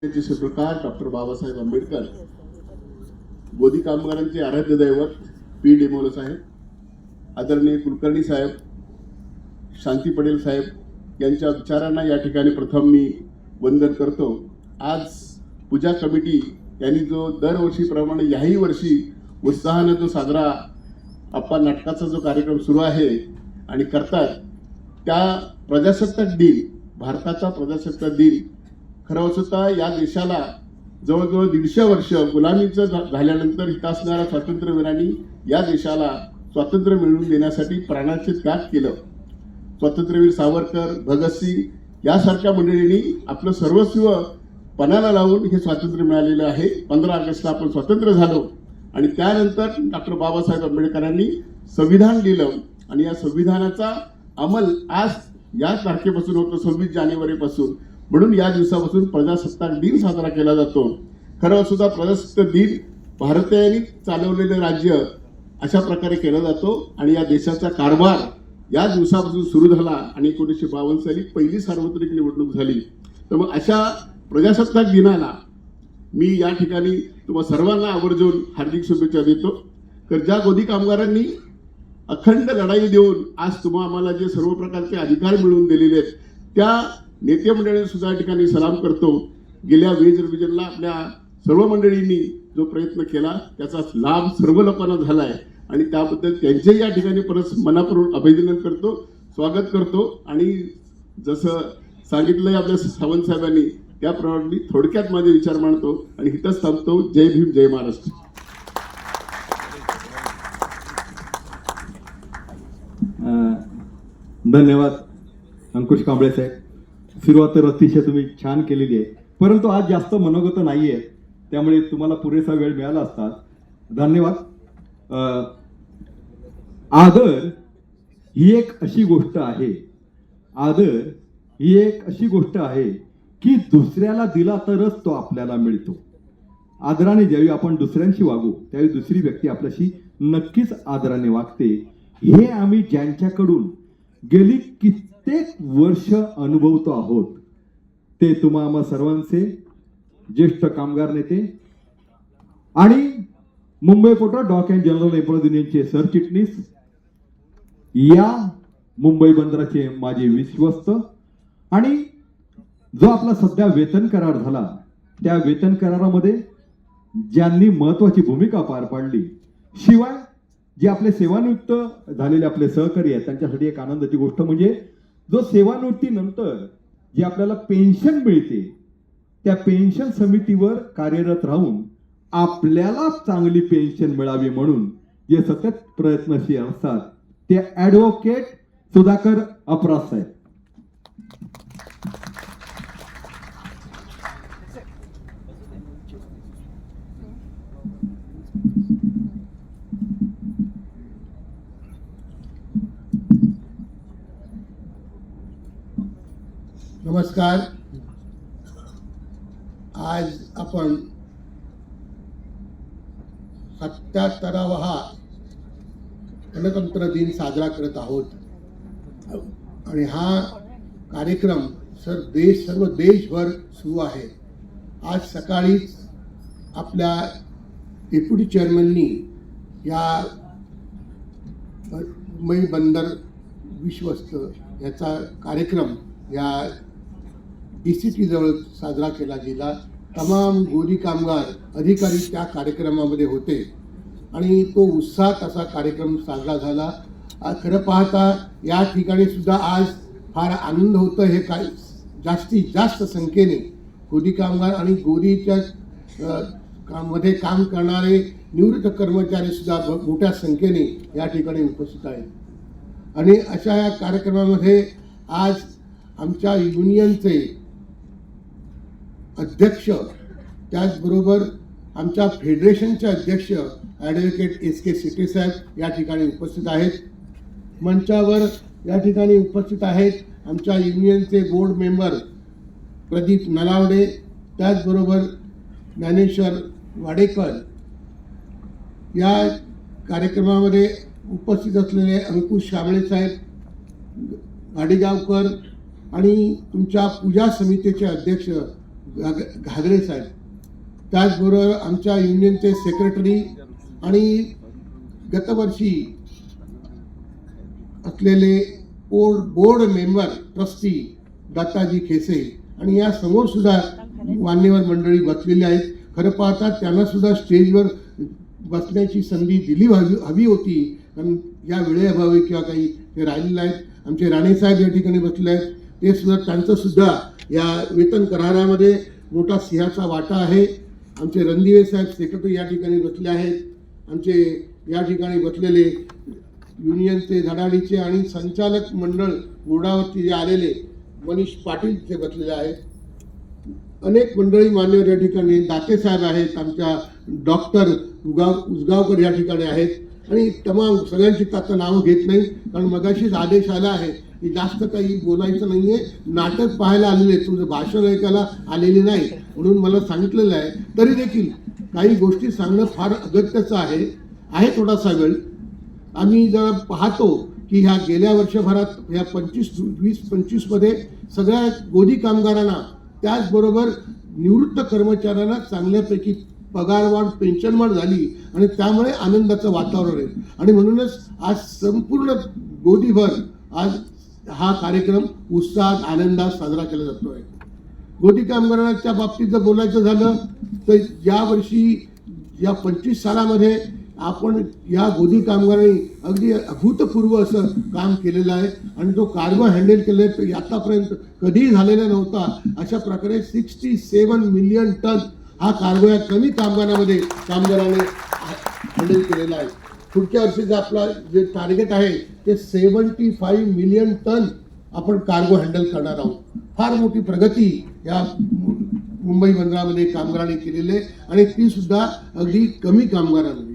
शिल्पकार डॉक्टर बाबासाहेब आंबेडकर, गोदी कामगारांचे आराध्य दैवत पी डेमोले साहेब, आदरणीय कुलकर्णी साहेब, शांती पटेल साहेब यांच्या विचारांना या ठिकाणी प्रथम मी वंदन करतो। आज पूजा कमिटी यांनी जो दरवर्षीप्रमाणे याही वर्षी उत्साहाने जो साजरा अप्पा नाटकाचा जो कार्यक्रम सुरू आहे आणि करतात, त्या प्रजासत्ताक दिन, भारताचा प्रजासत्ताक दिन खरं असता या देशाला जवळजवळ 150 वर्ष गुलामीचं झाल्यानंतर हितासणाऱ्या स्वातंत्र्यवीरांनी या देशाला स्वातंत्र्य मिळवून देण्यासाठी प्राणाचे त्याग केलं। स्वातंत्र्यवीर सावरकर, भगतसिंग यासारख्या मंडळींनी आपलं सर्वस्व पणाला लावून हे स्वातंत्र्य मिळालेलं आहे। 15 ऑगस्टला आपण स्वतंत्र झालो आणि त्यानंतर डॉक्टर बाबासाहेब आंबेडकरांनी संविधान लिहिलं आणि या संविधानाचा अंमल आज या तारखेपासून होतो, 26 जानेवारीपासून। म्हणून या दिवसापासून प्रजासत्ताक दिन साजरा केला जातो। खरं सुद्धा प्रजासत्ताक दिन भारतीयांनी चालवलेले राज्य अशा प्रकारे केला जातो आणि या देशाचा कारभार या दिवसापासून सुरू झाला आणि 1952 साली पहिली सार्वत्रिक निवडणूक झाली। तर मग अशा प्रजासत्ताक दिनाला मी या ठिकाणी तुम्हा सर्वांना आवर्जून हार्दिक शुभेच्छा देतो। तर ज्या गोदी कामगारांनी अखंड लढाई देऊन आज आम्हाला जे सर्व प्रकारचे अधिकार मिळवून दिलेले आहेत, त्या नेते मंडळींना सुद्धा या ठिकाणी सलाम करतो। गेल्या वेज रिव्हिजनला आपल्या सर्व मंडळींनी जो प्रयत्न केला त्याचा लाभ सर्व लोकांना झाला आहे आणि त्याबद्दल त्यांचे या ठिकाणी परत मनापूर्वक अभिनंदन करतो, स्वागत करतो। आणि जसं सांगितलंय आपल्या सावंत साहेबांनी त्याप्रमाणे थोडक्यात माझे विचार मांडतो आणि इथंच थांबतो। जय भीम, जय महाराष्ट्र। धन्यवाद अंकुश कांबळे साहेब। सुरुवात तर अतिशय तुम्ही छान केलेली आहे, परंतु आज जास्त मनोगत नाही आहे, त्यामुळे तुम्हाला पुरेसा वेळ मिळाला असता। धन्यवाद। आदर ही एक अशी गोष्ट आहे, आदर ही एक अशी गोष्ट आहे की दुसऱ्याला दिला तरच तो आपल्याला मिळतो। आदराने ज्यावेळी आपण दुसऱ्यांशी वागू त्यावेळी दुसरी व्यक्ती आपल्याशी नक्कीच आदराने वागते। हे आम्ही ज्यांच्याकडून गेली कित्येक वर्ष अनुभवतो आहोत, ते तुम्हा आम्हा सर्वांचे ज्येष्ठ कामगार नेते आणि Mumbai port dock and general employees युनियनचे सरचिटणीस, या मुंबई बंदराचे माजी विश्वस्त आणि जो आपला सध्या वेतन करार झाला त्या वेतन करारामध्ये ज्यांनी महत्वाची भूमिका पार पाडली, शिवाय जे आपले सेवानिवृत्त झालेले आपले सहकारी आहेत त्यांच्यासाठी एक आनंदाची गोष्ट म्हणजे जो सेवानिवृत्तीनंतर जी आपल्याला पेन्शन मिळते त्या पेन्शन समितीवर कार्यरत राहून आपल्याला चांगली पेन्शन मिळावी म्हणून जे सतत प्रयत्नशील असतात ते ॲडव्होकेट सुधाकर अपराध साहेब। नमस्कार। आज आपण 77वा गणतंत्र दिन साजरा करत आहोत आणि हा कार्यक्रम सर्व देशभर सुरू आहे। आज सकाळीच आपल्या डेप्युटी चेअरमननी या मुंबई बंदर विश्वस्त याचा कार्यक्रम या DCT जवळ साजरा केला गेला। तमाम गोदी कामगार अधिकारी त्या कार्यक्रमामध्ये होते आणि तो उत्साहात असा कार्यक्रम साजरा झाला। खरं पाहता या ठिकाणी सुद्धा आज फार आनंद होतं। हे काय जास्तीत जास्त संख्येने गोदी कामगार आणि गोदीच्या मध्ये काम करणारे निवृत्त कर्मचारी सुद्धा मोठ्या संख्येने या ठिकाणी उपस्थित आहेत आणि अशा या कार्यक्रमामध्ये आज आमच्या युनियनचे अध्यक्ष त्याचबरोबर आमच्या फेडरेशनचे अध्यक्ष ॲडव्होकेट SK सिटे साहेब या ठिकाणी उपस्थित आहेत। मंचावर या ठिकाणी उपस्थित आहेत आमच्या युनियनचे बोर्ड मेंबर प्रदीप नलावडे, त्याचबरोबर ज्ञानेश्वर वाडेकर। या कार्यक्रमामध्ये उपस्थित असलेले अंकुश कांबळे साहेब, गाडीगावकर आणि तुमच्या पूजा समितीचे अध्यक्ष घागरे साहेब, त्याचबरोबर आमच्या युनियनचे सेक्रेटरी आणि गतवर्षी असलेले बोर्ड मेंबर ट्रस्टी दत्ताजी खेसे आणि या समोर सुद्धा मान्यवर मंडळी बसलेली आहेत. खरं पाहता त्यांना सुद्धा स्टेजवर बसण्याची संधी दिली हवी होती, कारण या वेळेअभावी किंवा काही ते राहिलेले आहेत. आमचे राणे साहेब या ठिकाणी बसले आहेत, ते सुद्धा त्यांचं सुद्धा या वेतन करारामध्ये मोठा सिंहाचा वाटा आहे. आमचे रणदिवे साहेब सेक्रेटरी या ठिकाणी बसले आहेत. आमचे या ठिकाणी बसलेले युनियनचे धडाडीचे आणि संचालक मंडळ बोर्डावरती जे आलेले मनीष पाटील ते बसलेले आहेत. अनेक मंडळी मान्यवर या ठिकाणी दाते साहेब आहेत, आमच्या डॉक्टर उसगावकर या ठिकाणी आहेत आणि तमाम सगळ्यांची आता नावं घेत नाही, कारण मगाशीच आदेश आला आहे की जास्त काही बोलायचं नाहीये. नाटक पाहायला आलेले, तुमचं भाषण ऐकायला आलेले नाही म्हणून मला सांगितलेलं आहे. तरी देखील काही गोष्टी सांगणं फार अगत्याचं आहे थोडासा वेळ. आम्ही जर पाहतो की ह्या गेल्या वर्षभरात ह्या 20-25 सगळ्या गोदी कामगारांना त्याचबरोबर निवृत्त कर्मचाऱ्यांना चांगल्यापैकी पगारवाढ पेन्शनवाढ झाली आणि त्यामुळे आनंदाचं वातावरण आहे. आणि म्हणूनच आज संपूर्ण गोदीभर आज हा कार्यक्रम उत्साहात आनंदात साजरा केला जातो आहे. गोदी कामगारांच्या बाबतीत जर बोलायचं झालं तर यावर्षी या 25 सालामध्ये आपण या गोदी कामगारांनी अगदी अभूतपूर्व असं काम केलेलं आहे आणि जो कार्गो हँडल केले तर आतापर्यंत कधीही झालेला नव्हता. अशा प्रकारे 67 मिलियन टन हा कार्गो या कमी कामगारांनी हँडल केलेला आहे. पुढच्या वर्षीचं आपला जे टार्गेट आहे ते 75 मिलियन टन आपण कार्गो हँडल करणार आहोत. फार मोठी प्रगती या मुंबई बंदरामध्ये कामगारांनी केलेली आहे आणि ती सुद्धा अगदी कमी कामगारांमध्ये.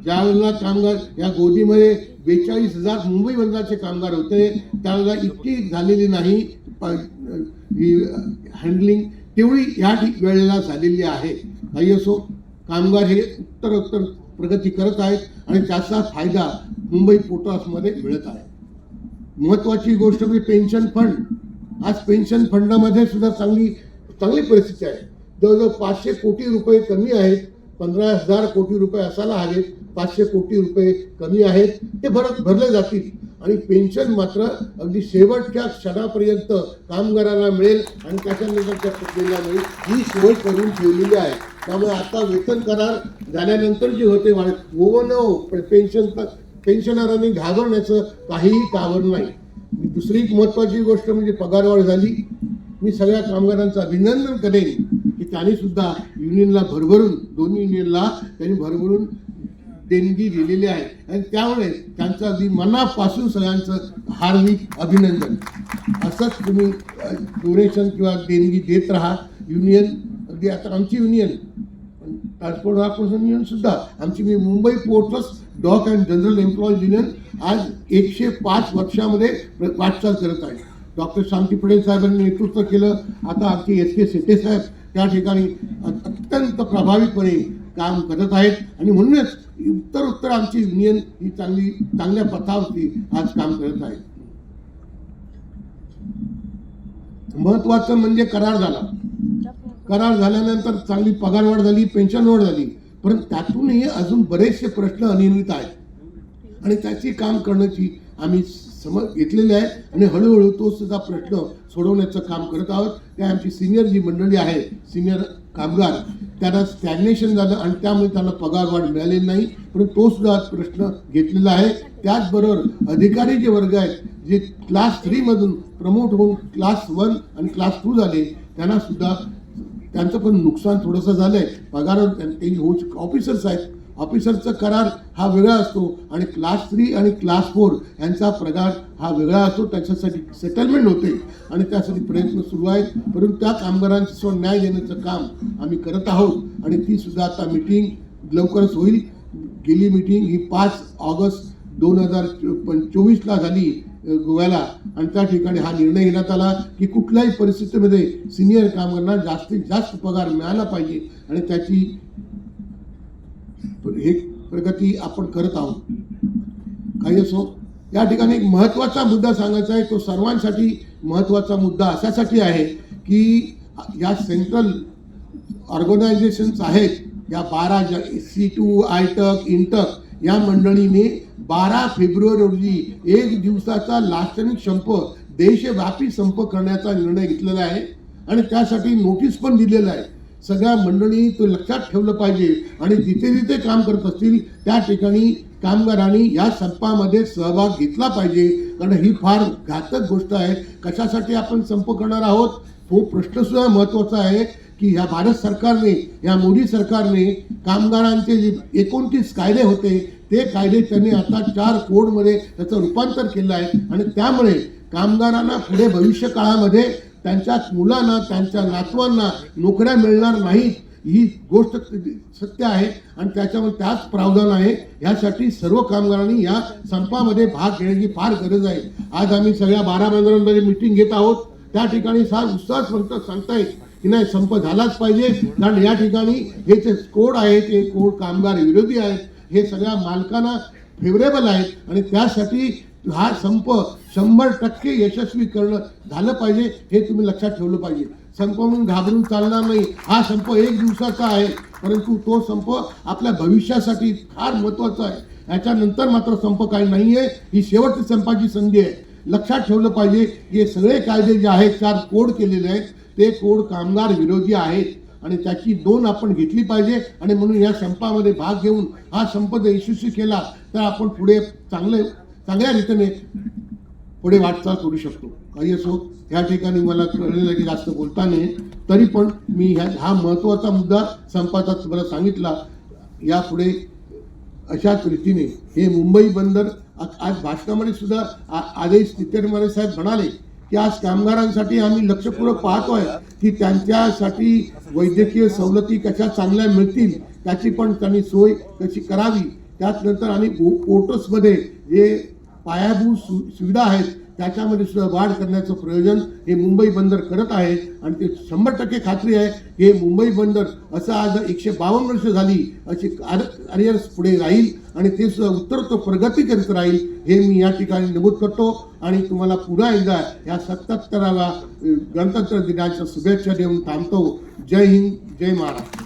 ज्यावेळेला कामगार या गोदीमध्ये 42,000 मुंबई बंदराचे कामगार होते, त्यावेळेला इतकी झालेली नाही हँडलिंग, तेवढी या वेळेला झालेली आहे. काही असो, कामगार हे उत्तर प्रगती करत आहेत आणि त्याचा फायदा मुंबई पोर्ट ट्रस्टमध्ये मिळत आहे. महत्त्वाची गोष्ट म्हणजे पेन्शन फंड. आज पेन्शन फंडामध्ये सुद्धा चांगली परिस्थिती आहे. जवळजवळ 500 कोटी रुपये कमी आहेत. 15,000 कोटी रुपये असायला हवेत, 500 कोटी रुपये कमी आहेत. ते भरले जातील आणि पेन्शन मात्र अगदी शेवटच्या क्षणापर्यंत कामगारांना मिळेल आणि त्याच्यानंतरच्या प्रक्रियेला मिळेल ही सोय करून ठेवलेली आहे. त्यामुळे आता वेतन करार झाल्यानंतर जे होते पेन्शनरांनी घाबरण्याचं काहीही कारण नाही. दुसरी एक महत्त्वाची गोष्ट म्हणजे पगारवाढ झाली. मी सगळ्या कामगारांचं अभिनंदन करेन की त्यांनी सुद्धा युनियनला भरभरून, दोन्ही युनियनला त्यांनी भरभरून देणगी दिलेली आहे आणि त्यामुळे त्यांचं अगदी मनापासून सगळ्यांचं हार्दिक अभिनंदन. असंच तुम्ही डोनेशन किंवा देणगी देत राहा. युनियन अगदी आता आमची युनियन ट्रान्सपोर्ट कॉर्पोरेशन युनियन सुद्धा आमची Mumbai port trust dock and general employees union आज 105 वर्षामध्ये वाटचाल करत आहे. डॉक्टर शांती पटेल साहेबांनी नेतृत्व केलं. आता आमचे SK शेटे साहेब त्या ठिकाणी अत्यंत प्रभावीपणे काम करत आहेत आणि म्हणूनच उत्तर आमची युनियन ही चांगल्या पथावरती आज काम करत आहे. महत्वाचं म्हणजे करार झाला. करार झाल्यानंतर चांगली पगारवाढ झाली, पेन्शनवाढ झाली, परंतु त्यातूनही अजून बरेचसे प्रश्न अनियमित आहेत आणि त्याची काम करण्याची आम्ही समज घेतलेली आहे आणि हळूहळू तो सुद्धा प्रश्न सोडवण्याचं काम करत आहोत. त्या आमची सिनियर जी मंडळी आहे, सिनियर कामगार, त्यांना स्टॅग्नेशन झालं आणि त्यामुळे त्यांना पगारवाढ मिळालेली नाही, परंतु तो सुद्धा प्रश्न घेतलेला आहे. त्याचबरोबर अधिकारी जे वर्ग आहेत जे क्लास 3 मधून प्रमोट होऊन क्लास 1 आणि क्लास 2 झाले, त्यांना सुद्धा त्यांचं पण नुकसान थोडंसं झालंय. पगारावर त्यांचे ऑफिसर्स आहेत, ऑफिसरचा करार हा वेगळा असतो आणि क्लास 3 आणि क्लास 4 यांचा पगार हा वेगळा असतो. त्याच्यासाठी सेटलमेंट होते आणि त्यासाठी प्रयत्न सुरू आहेत. परंतु त्या कामगारांचा न्याय देण्याचं काम आम्ही करत आहोत आणि ती सुद्धा आता मीटिंग लवकरच होईल. गेली मीटिंग ही 5 ऑगस्ट 2024ला झाली गोव्याला आणि त्या ठिकाणी हा निर्णय घेण्यात आला की कुठल्याही परिस्थितीमध्ये सिनियर कामगारांना जास्तीत जास्त पगार मिळाला पाहिजे आणि त्याची हे प्रगती आपण करत आहोत. काही असो, या ठिकाणी एक महत्त्वाचा मुद्दा सांगायचा आहे. तो सर्वांसाठी महत्त्वाचा मुद्दा अशासाठी आहे की या सेंट्रल ऑर्गनायझेशन्स आहेत, या 12 C2, आयटक, इंटक या मंडळीने 12 फेब्रुवारी रोजी एक दिवसाचा लाक्षणिक संप, देशव्यापी संप करण्याचा निर्णय घेतलेला आहे आणि त्यासाठी नोटीस पण दिलेलं आहे. सगळ्या मंडळी तो लक्षात ठेवलं पाहिजे आणि जिथे जिथे काम करत असतील त्या ठिकाणी कामगारांनी या संपामध्ये सहभाग घेतला पाहिजे, कारण ही फार घातक गोष्ट आहे. कशासाठी आपण संप करणार आहोत तो प्रश्न सुद्धा महत्त्वाचा आहे की ह्या भारत सरकारने, या मोदी सरकारने कामगारांचे जे 29 कायदे होते ते कायदे त्यांनी आता 4 कोडमध्ये त्याचं रूपांतर केलं आहे आणि त्यामुळे कामगारांना पुढे भविष्य काळामध्ये त्यांच्या मुलांना, त्यांच्या नातवांना नोकऱ्या मिळणार नाहीत ही गोष्ट सत्य आहे आणि त्याच्यामध्ये त्याच प्रावधान आहे. यासाठी सर्व कामगारांनी या संपामध्ये भाग घेण्याची फार गरज आहे. आज आम्ही सगळ्या 12 बंदरांमध्ये मीटिंग घेत आहोत, त्या ठिकाणी फार उत्साह सांगतायत की नाही संप झालाच पाहिजे, कारण या ठिकाणी हे जे कोड आहे ते कोड कामगार विरोधी आहेत, हे सगळ्या मालकांना फेवरेबल आहेत आणि त्यासाठी हा संप 100% यशस्वी करणं झालं पाहिजे हे तुम्ही लक्षात ठेवलं पाहिजे. संप म्हणून घाबरून चालणार नाही. हा संप एक दिवसाचा आहे, परंतु तो संप आपल्या भविष्यासाठी फार महत्त्वाचा आहे. याच्यानंतर मात्र संप काही नाही आहे, ही शेवटची संपाची संधी आहे. लक्षात ठेवलं पाहिजे हे सगळे कायदे जे आहेत 4 कोड केलेले आहेत ते कोड कामगार विरोधी आहेत आणि त्याची 2 आपण घेतली पाहिजे आणि म्हणून या संपामध्ये भाग घेऊन हा संप जर यशस्वी केला तर आपण पुढे चांगल्या रीतीने पुढे वाटचाल करू शकतो. काही असो, ह्या ठिकाणी मला कळलेलं की जास्त बोलता नाही, तरी पण मी हा महत्त्वाचा मुद्दा संपाचा तुम्हाला सांगितला. यापुढे अशाच रीतीने हे मुंबई बंदर आज भाषणामध्ये सुद्धा आदेश तितेरमारे साहेब म्हणाले की आज कामगारांसाठी आम्ही लक्षपूर्वक पाहतोय की त्यांच्यासाठी वैद्यकीय सवलती कशा चांगल्या मिळतील त्याची पण त्यांनी सोय कशी करावी. त्यानंतर आणि पोर्टसमध्ये जे पायाभूत सुविधा आहेत त्याच्यामध्ये सुद्धा वाढ करण्याचं प्रयोजन हे मुंबई बंदर करत आहे आणि ते 100% खात्री आहे हे मुंबई बंदर असं आज 152 वर्ष झाली अशी करिअर्स पुढे राहील आणि ते सुद्धा उत्तरोत्तर प्रगती करत राहील हे मी या ठिकाणी नमूद करतो आणि तुम्हाला पुन्हा एकदा या 77व्या गणतंत्र दिनाच्या शुभेच्छा देऊन थांबतो. जय हिंद, जय महाराष्ट्र.